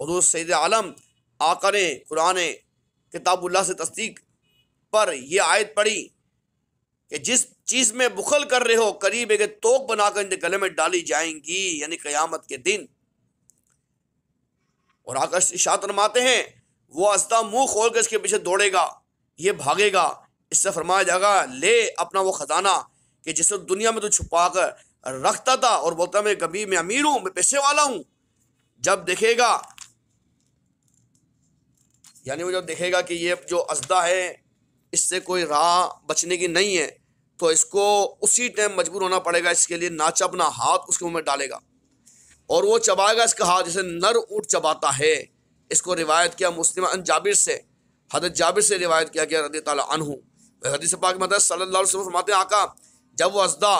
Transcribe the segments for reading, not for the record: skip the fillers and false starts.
حضور سید عالم آقا نے قرآن کتاب اللہ سے تصدیق پر یہ آیت پڑھی کہ جس چیز میں بخل کر رہے ہو قریب ہے کہ توق بنا کر ان کے گلے میں ڈالی جائیں گی، یعنی قیامت کے دن۔ اور آقا ارشاد فرماتے ہیں وہ اسدہ منہ کھول کر اس کے پیچھے دوڑے گا، یہ بھاگے گا، اس سے فرمایا جائے گا لے اپنا وہ خزانہ کہ جسے دنیا میں تو چھپا کر رکھتا تھا اور بولتا میں کبھی میں امیر ہوں، میں پیسے والا ہوں۔ جب دیکھے گا، یعنی وہ جب دیکھے گا کہ یہ جو اسدہ ہے اس سے کوئی راہ بچنے کی نہیں ہے، تو اس کو اسی ٹائم مجبور ہونا پڑے گا، اس کے لیے ناچا اپنا ہاتھ اس کے منہ میں ڈالے گا اور وہ چبائے گا اس کا ہاتھ جیسے نر اونٹ چباتا ہے۔ اس کو روایت کیا مسلم عن جابر سے، حضرت جابر سے روایت کیا گیا رضی اللہ عنہ۔ حدیث پاک میں صلی اللہ علیہ وسلم فرماتے ہیں آقا جب وہ اسدہ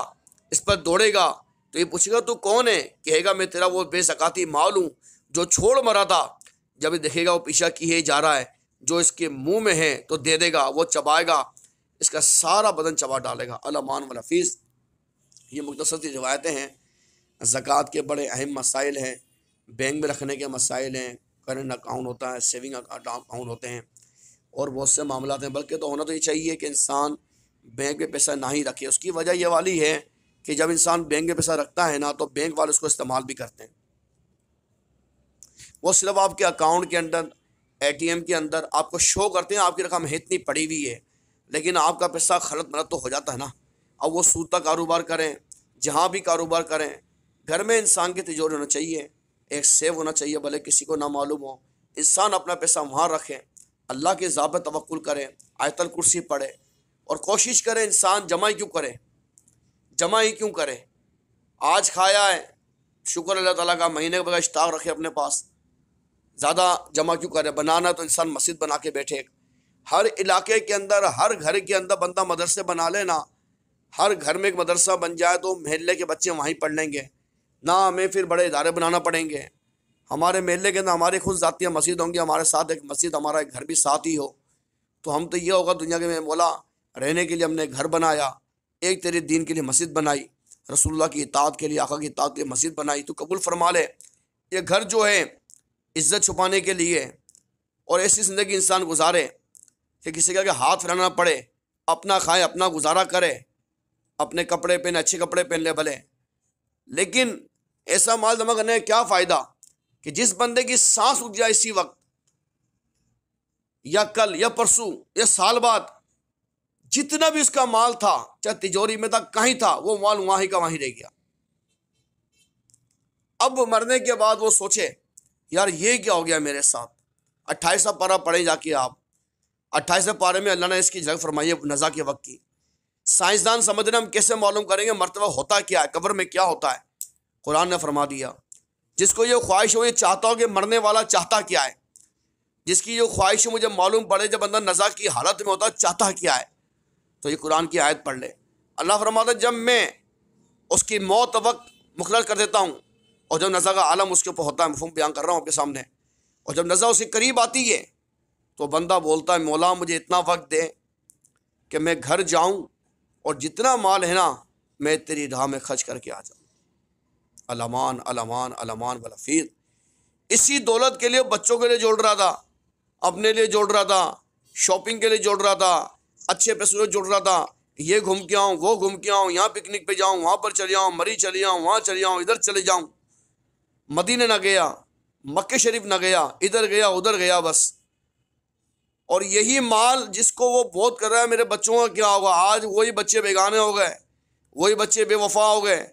اس پر دوڑے گا تو یہ پوچھے گا تو کون ہے؟ کہے گا میں تیرا وہ بے زکاتی مال ہوں جو چھوڑ مرا تھا۔ جب یہ دیکھے گا وہ پیچھا کیے جا رہا ہے، جو اس کے منہ میں ہے تو دے دے گا، وہ چبائے گا، اس کا سارا بدن چبا ڈالے گا۔ الامان والحفیظ، یہ مختصر سی روایتیں ہیں۔ زکوٰۃ کے بڑے اہم مسائل ہیں، بینک میں رکھنے کے مسائل ہیں، کرنٹ اکاؤنٹ ہوتا ہے، سیونگ اکاؤنٹ ہوتے ہیں، اور بہت سے معاملات ہیں۔ بلکہ تو ہونا تو یہ چاہیے کہ انسان بینک میں پیسہ نہ ہی رکھے۔ اس کی وجہ یہ والی ہے کہ جب انسان بینک میں پیسہ رکھتا ہے نا تو بینک والے اس کو استعمال بھی کرتے ہیں۔ وہ صرف آپ کے اکاؤنٹ کے اندر، اے ٹی ایم کے اندر آپ کو شو کرتے ہیں آپ کی رقم اتنی پڑی ہوئی ہے، لیکن آپ کا پیسہ خلط مرت تو ہو جاتا ہے نا۔ اب وہ سود کا کاروبار کریں، جہاں بھی کاروبار کریں، گھر میں انسان کی تجوری ہونا چاہیے، ایک سیو ہونا چاہیے، بھلے کسی کو نہ معلوم ہو۔ انسان اپنا پیسہ وہاں رکھے، اللہ کے ذات پہ توکل کرے، آیت الکرسی پڑھے، اور کوشش کرے انسان جمع ہی کیوں کرے۔ آج کھایا ہے، شکر اللہ تعالیٰ کا، مہینے کے بغیر اشتاق رکھے اپنے پاس، زیادہ جمع کیوں کرے؟ بنانا تو انسان مسجد بنا کے بیٹھے، ہر علاقے کے اندر، ہر گھر کے اندر بندہ مدرسے بنا لینا، ہر گھر میں ایک مدرسہ بن جائے تو محلے کے بچے وہیں پڑھ لیں گے، نہ ہمیں پھر بڑے ادارے بنانا پڑیں گے۔ ہمارے محلے کے اندر ہماری خود ذاتیہ مسجد ہوں گی، ہمارے ساتھ ایک مسجد، ہمارا ایک گھر بھی ساتھ ہی ہو، تو ہم تو یہ ہوگا دنیا کے میں مولا رہنے کے لیے ہم نے گھر بنایا، ایک تیرے دین کے لیے مسجد بنائی، رسول اللہ کی اطاعت کے لیے، آقا کی اطاعت کے لیے مسجد بنائی، تو قبول فرما لے۔ یہ گھر جو ہے عزت چھپانے کے لیے، اور ایسی زندگی انسان گزارے کہ کسی کا ہاتھ پھیلانا نہ پڑے، اپنا کھائے، اپنا گزارا کرے، اپنے کپڑے پہنے، اچھے کپڑے پہن لے بھلے، لیکن ایسا مال جمع کرنے کا کیا فائدہ کہ جس بندے کی سانس اٹھ جائے اسی وقت، یا کل یا پرسوں یا سال بعد، جتنا بھی اس کا مال تھا، چاہے تجوری میں تھا، کہیں تھا، وہ مال وہیں کا وہیں رہ گیا۔ اب مرنے کے بعد وہ سوچے یار یہ کیا ہو گیا میرے ساتھ۔ 28واں پارہ پڑھیں جا کے آپ، 28ویں پارے میں اللہ نے اس کی جگہ فرمائی ہے نزا کے وقت کی۔ سائنسدان سمجھ رہے ہیں ہم کیسے معلوم کریں گے مرتبہ ہوتا کیا ہے، قبر میں کیا ہوتا ہے؟ قرآن نے فرما دیا، جس کو یہ خواہش ہو، یہ چاہتا ہو کہ مرنے والا چاہتا کیا ہے، جس کی یہ خواہش ہو مجھے معلوم پڑے جب بندہ نزا کی حالت میں ہوتا چاہتا کیا ہے، تو یہ قرآن کی آیت پڑھ لے۔ اللہ فرماتا ہے جب میں اس کی موت وقت مقرر کر دیتا ہوں، اور جب نزا کا عالم اس کے اوپر ہوتا ہے، مفہوم بیان کر رہا ہوں آپ کے سامنے، اور جب نزا اس کے قریب آتی ہے تو بندہ بولتا ہے مولا مجھے اتنا وقت دے کہ میں گھر جاؤں اور جتنا مال ہے نا میں تیری راہ میں خرچ کر کے آ جاؤں۔ الامان الامان الامان والحفیظ۔ اسی دولت کے لیے بچوں کے لیے جوڑ رہا تھا، اپنے لیے جوڑ رہا تھا، شاپنگ کے لیے جوڑ رہا تھا، اچھے پیسوں کے لیے جوڑ رہا تھا، یہ گھوم کے آؤں، وہ گھوم کے آؤں، یہاں پکنک پہ جاؤں، وہاں پر چلے جاؤں، مری چلے جاؤں، وہاں چلے جاؤں، ادھر چلے جاؤں، مدینہ نہ گیا، مکہ شریف نہ گیا، ادھر گیا ادھر گیا بس۔ اور یہی مال جس کو وہ بہت کر رہا ہے میرے بچوں کا کیا ہوگا، آج وہی بچے بیگانے ہو گئے، وہی بچے بے وفا ہو گئے،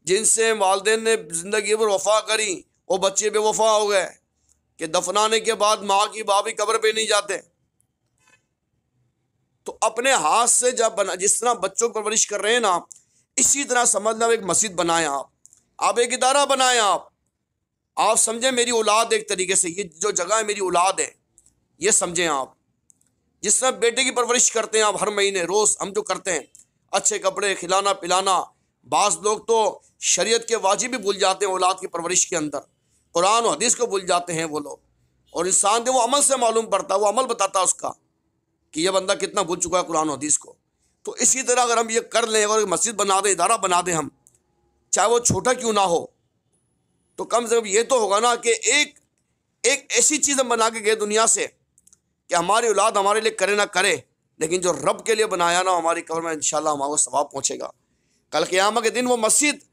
جن سے والدین نے زندگی پر وفا کری وہ بچے بے وفا ہو گئے کہ دفنانے کے بعد ماں کی باپ بھی قبر پہ نہیں جاتے۔ تو اپنے ہاتھ سے جب جس طرح بچوں کو پرورش کر رہے ہیں نا، اسی طرح سمجھنا ایک مسجد بنائیں، آپ ایک ادارہ بنائیں، آپ سمجھیں میری اولاد ایک طریقے سے، یہ جو جگہ ہے میری اولاد ہے، یہ سمجھیں آپ۔ جس طرح بیٹے کی پرورش کرتے ہیں آپ ہر مہینے روز ہم جو کرتے ہیں، اچھے کپڑے، کھلانا پلانا، بعض لوگ تو شریعت کے واجب بھی بھول جاتے ہیں اولاد کی پرورش کے اندر، قرآن و حدیث کو بھول جاتے ہیں وہ لوگ، اور انسان وہ عمل سے معلوم پڑتا ہے، وہ عمل بتاتا ہے اس کا کہ یہ بندہ کتنا بھول چکا ہے قرآن و حدیث کو۔ تو اسی طرح اگر ہم یہ کر لیں اور مسجد بنا دیں، ادارہ بنا دیں ہم، چاہے وہ چھوٹا کیوں نہ ہو، تو کم سے کم یہ تو ہوگا نا کہ ایک ایسی چیزیں بنا کے گئے دنیا سے کہ ہماری اولاد ہمارے لیے کرے نہ کرے، لیکن جو رب کے لیے بنایا نا ہماری قبر میں انشاءاللہ ہمارے کو ثواب پہنچے گا۔ کل قیامت کے دن وہ مسجد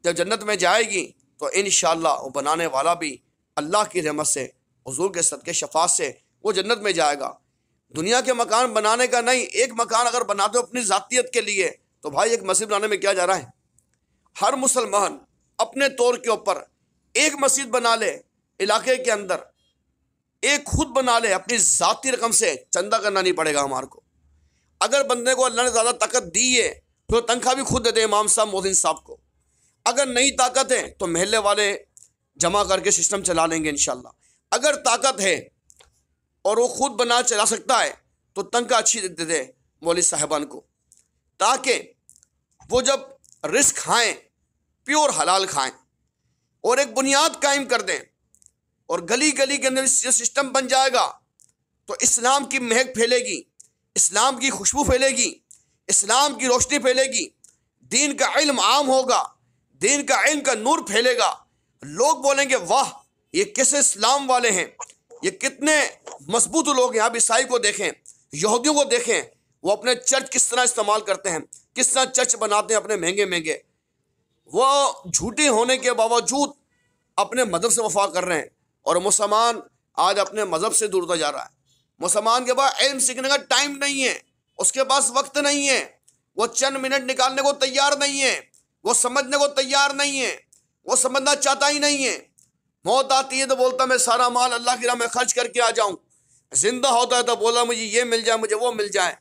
جب جنت میں جائے گی تو انشاءاللہ وہ بنانے والا بھی اللہ کی رحمت سے، حضور کے صدقے شفاعت سے وہ جنت میں جائے گا۔ دنیا کے مکان بنانے کا نہیں، ایک مکان اگر بناتے ہو اپنی ذاتیت کے لیے تو بھائی ایک مسجد بنانے میں کیا جا رہا ہے؟ ہر مسلمان اپنے طور کے اوپر ایک مسجد بنا لے، علاقے کے اندر ایک خود بنا لے، اپنی ذاتی رقم سے، چندہ کرنا نہیں پڑے گا ہمارے کو۔ اگر بندے کو اللہ نے زیادہ طاقت دی ہے تو تنخواہ بھی خود دے دے امام صاحب مؤذن صاحب کو، اگر نہیں طاقت ہے تو محلے والے جمع کر کے سسٹم چلا لیں گے انشاءاللہ۔ اگر طاقت ہے اور وہ خود بنا چلا سکتا ہے تو تنخواہ اچھی دے دے مولوی صاحبان کو، تاکہ وہ جب رزق کھائیں پیور حلال کھائیں اور ایک بنیاد قائم کر دیں، اور گلی گلی کے اندر یہ سسٹم بن جائے گا تو اسلام کی مہک پھیلے گی، اسلام کی خوشبو پھیلے گی، اسلام کی روشنی پھیلے گی، دین کا علم عام ہوگا، دین کا علم کا نور پھیلے گا۔ لوگ بولیں گے واہ یہ کیسے اسلام والے ہیں، یہ کتنے مضبوط لوگ ہیں۔ آپ عیسائی کو دیکھیں، یہودیوں کو دیکھیں، وہ اپنے چرچ کس طرح استعمال کرتے ہیں، کس طرح چرچ بناتے ہیں اپنے مہنگے مہنگے۔ وہ جھوٹے ہونے کے باوجود اپنے مذہب سے وفا کر رہے ہیں، اور مسلمان آج اپنے مذہب سے دور ہوتا جا رہا ہے۔ مسلمان کے پاس علم سیکھنے کا ٹائم نہیں ہے، اس کے پاس وقت نہیں ہے، وہ چند منٹ نکالنے کو تیار نہیں ہے، وہ سمجھنے کو تیار نہیں ہے، وہ سمجھنا چاہتا ہی نہیں ہے۔ موت آتی ہے تو بولتا میں سارا مال اللہ کی راہ میں خرچ کر کے آ جاؤں، زندہ ہوتا ہے تو بولا مجھے یہ مل جائے، مجھے وہ مل جائے۔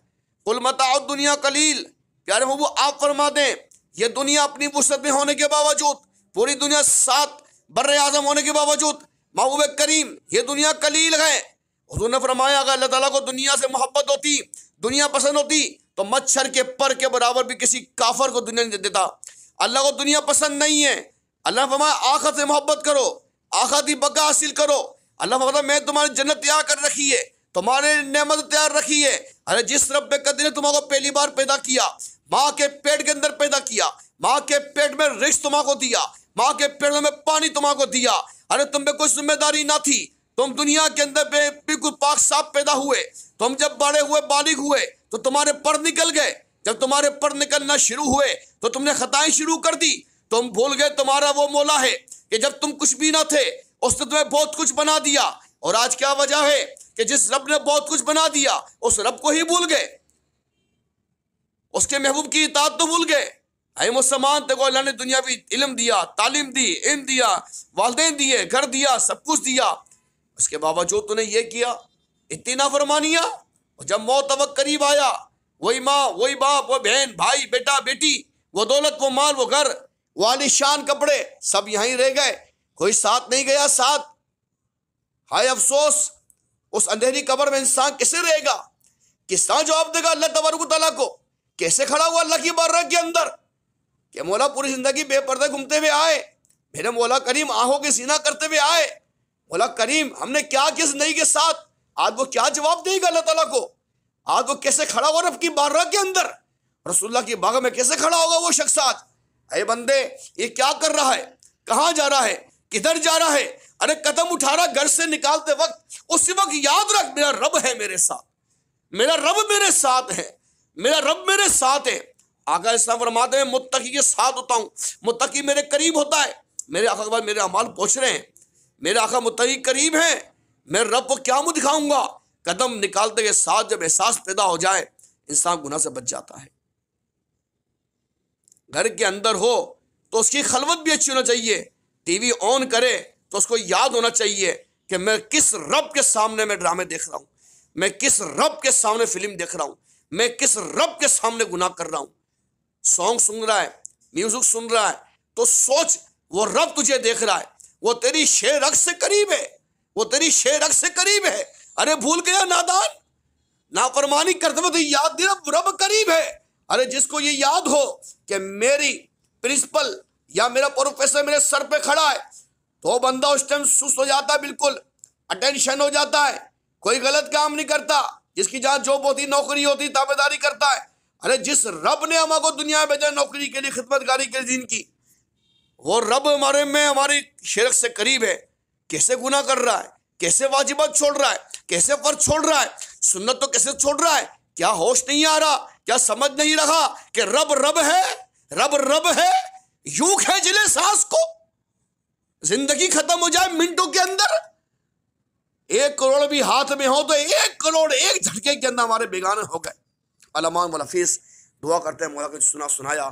قل متاع الدنیا قلیل، پیارے محبوب آپ فرما دیں یہ دنیا اپنی وسعت میں ہونے کے باوجود، پوری دنیا 7 بر اعظم ہونے کے باوجود، محبوب کریم یہ دنیا قلیل ہے۔ حضور نے فرمایا اگر اللہ تعالیٰ کو دنیا سے محبت ہوتی، دنیا پسند ہوتی تو مچھر کے پر کے برابر بھی کسی کافر کو دنیا نہیں دیتا۔ اللہ کو دنیا پسند نہیں ہے۔ اللہ نے فرمایا آخرت سے محبت کرو، آخرتی بقا حاصل کرو۔ اللہ نے فرمایا میں تمہاری جنت تیار کر رکھی ہے، تمہارے نعمت تیار رکھی ہے۔ ارے جس رب قدر نے تمہارے کو پہلی بار پیدا کیا، ماں کے پیٹ کے اندر پیدا کیا، ماں کے پیٹ میں رزق تمہارے کو دیا، ماں کے پیٹ میں پانی تمہارے کو دیا، ارے تم پہ کوئی ذمہ داری نہ تھی، تم دنیا کے اندر بالکل پاک صاف پیدا ہوئے۔ تم جب بڑے ہوئے بالغ ہوئے تو تمہارے پر نکل گئے، جب تمہارے پر نکلنا شروع ہوئے تو تم نے خطائیں شروع کر دی، تم بھول گئے تمہارا وہ مولا ہے کہ جب تم کچھ بھی نہ تھے اس نے تمہیں بہت کچھ بنا دیا۔ اور آج کیا وجہ ہے کہ جس رب نے بہت کچھ بنا دیا اس رب کو ہی بھول گئے، اس کے محبوب کی اطاعت تو بھول گئے۔ اے مسلمان تیرے کو اللہ نے دنیاوی علم دیا، تعلیم دی، علم دیا، والدین دیے، گھر دیا، سب کچھ دیا، اس کے باوجود تو نے یہ کیا، اتنی نافرمانیاں۔ اور جب موت وقت قریب آیا، وہی ماں، وہی باپ، وہ بہن، بھائی، بیٹا، بیٹی، وہ دولت، وہ مال، وہ گھر، وہ عالیشان کپڑے سب یہیں رہ گئے، کوئی ساتھ نہیں گیا ساتھ۔ ہائے افسوس، اس اندھیری قبر میں انسان کیسے رہے گا، کس طرح جواب دے گا اللہ تبارک و تعالیٰ کو؟ کیسے کھڑا ہوا اللہ کی بارگاہ کے اندر کہ مولا پوری زندگی بے پردے گھومتے ہوئے آئے، میرے مولا کریم آنکھوں کے سینہ کرتے ہوئے آئے، مولا کریم ہم نے کیا کیا زندگی کے ساتھ؟ آج وہ کیا جواب دے گا اللہ تعالیٰ کو؟ آج وہ کیسے کھڑا ہوا رب کی بارگاہ کے اندر؟ رسول اللہ کی بارگاہ میں کیسے کھڑا ہوگا وہ شخص آج؟ اے بندے یہ کیا کر رہا ہے، کہاں جا رہا ہے، کدھر جا رہا ہے؟ ارے قدم اٹھا رہا گھر سے نکالتے وقت اسی وقت یاد رکھ میرا رب ہے میرے ساتھ، میرا رب میرے ساتھ ہے، میرا رب میرے ساتھ ہے۔ آقا اسلام فرماتے ہیں متقی کے ساتھ ہوتا ہوں، متقی میرے قریب ہوتا ہے۔ میرے آقا کے بعد میرے اعمال پہنچ رہے ہیں، میرے آقا متقی قریب ہیں، میں رب کو کیا منہ دکھاؤں گا؟ قدم نکالتے کے ساتھ جب احساس پیدا ہو جائے انسان گناہ سے بچ جاتا ہے۔ گھر کے اندر ہو تو اس کی خلوت بھی اچھی ہونا چاہیے، ٹی وی آن کرے تو اس کو یاد ہونا چاہیے کہ میں کس رب کے سامنے میں ڈرامے دیکھ رہا ہوں، میں کس رب کے سامنے فلم دیکھ رہا ہوں، میں کس رب کے سامنے گناہ کر رہا ہوں۔ سانگ سن رہا ہے، میوزک سن رہا ہے تو سوچ وہ رب تجھے دیکھ رہا ہے، وہ تیری شے رگ سے قریب ہے، وہ تیری شے رگ سے قریب ہے۔ ارے بھول گیا نادان، نافرمانی کرتے ہوئے تو یاد دے رب قریب ہے۔ ارے جس کو یہ یاد ہو کہ میری پرنسپل یا میرا پروفیسر میرے سر پہ کھڑا ہے تو بندہ اس ٹائم سست ہو جاتا ہے، بالکل اٹینشن ہو جاتا ہے، کوئی غلط کام نہیں کرتا، جس کی جہاں جاب ہوتی نوکری ہوتی تابع داری کرتا ہے۔ ارے جس رب نے ہمارے کو دنیا میں بھیجا نوکری کے لیے، خدمت گاری کے لیے دین کی، وہ رب ہمارے میں ہماری شرک سے قریب ہے، کیسے گناہ کر رہا ہے، کیسے واجبات چھوڑ رہا ہے، کیسے فرض چھوڑ رہا ہے، سنت تو کیسے چھوڑ رہا ہے؟ کیا ہوش نہیں آ رہا؟ کیا سمجھ نہیں رہا کہ رب رب ہے، رب رب ہے؟ یوں کھینچ لے سانس کو، زندگی ختم ہو جائے منٹوں کے اندر۔ 1 کروڑ بھی ہاتھ میں ہو تو 1 کروڑ ایک جھٹکے کے اندر ہمارے بیگانے ہو گئے۔ علماء والحفیظ دعا کرتے ہیں مولا کو سنا سنایا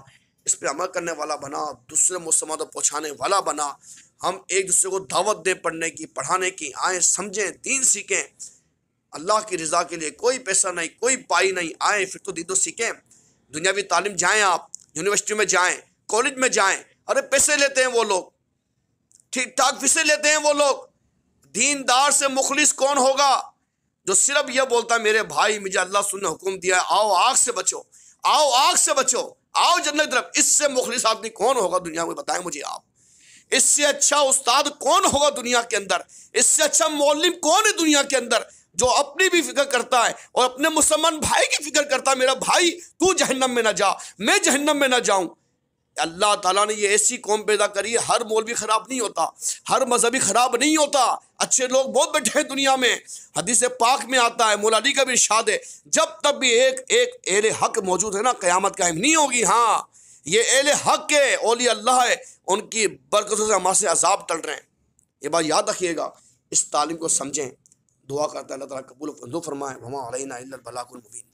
اس پہ عمل کرنے والا بنا، دوسرے مسلمانوں کو پہنچانے والا بنا۔ ہم ایک دوسرے کو دعوت دیں پڑھنے کی، پڑھانے کی، آئیں سمجھیں، دین سیکھیں۔ اللہ کی رضا کے لیے کوئی پیسہ نہیں، کوئی پائی نہیں، آئیں پھر تو دین تو سیکھیں۔ دنیاوی تعلیم جائیں، آپ یونیورسٹی میں جائیں، کالج میں جائیں، ارے پیسے لیتے ہیں وہ لوگ، ٹھیک ٹھاک فیسیں لیتے ہیں وہ لوگ۔ دیندار سے مخلص کون ہوگا؟ جو صرف یہ بولتا ہے میرے بھائی مجھے اللہ سن نے حکم دیا ہے، آؤ آگ سے بچو، آؤ آگ سے بچو، آؤ جنت کی طرف۔ اس سے مخلص آدمی کون ہوگا دنیا میں؟ بتائیں مجھے آپ۔ اس سے اچھا استاد کون ہوگا دنیا کے اندر؟ اس سے اچھا معلم کون ہے دنیا کے اندر جو اپنی بھی فکر کرتا ہے اور اپنے مسلمان بھائی کی فکر کرتا ہے؟ میرا بھائی تو جہنم میں نہ جا، میں جہنم میں نہ جاؤں۔ اللہ تعالیٰ نے یہ ایسی قوم پیدا کری ہے، ہر مولوی خراب نہیں ہوتا، ہر مذہبی خراب نہیں ہوتا، اچھے لوگ بہت بیٹھے ہیں دنیا میں۔ حدیث پاک میں آتا ہے، مولا علی کا بھی ارشاد ہے، جب تک بھی ایک اہل حق موجود ہے نا، قیامت قائم نہیں ہوگی۔ ہاں یہ اہل حق کے اولیاء اللہ ہے، ان کی برکتوں سے ہمارے سے عذاب ٹل رہے ہیں۔ یہ بات یاد رکھیے گا، اس تعلیم کو سمجھیں۔ دعا کرتا ہے اللہ تعالیٰ قبول و منظور فرمائے۔ وما علینا الا البلاغ المبین۔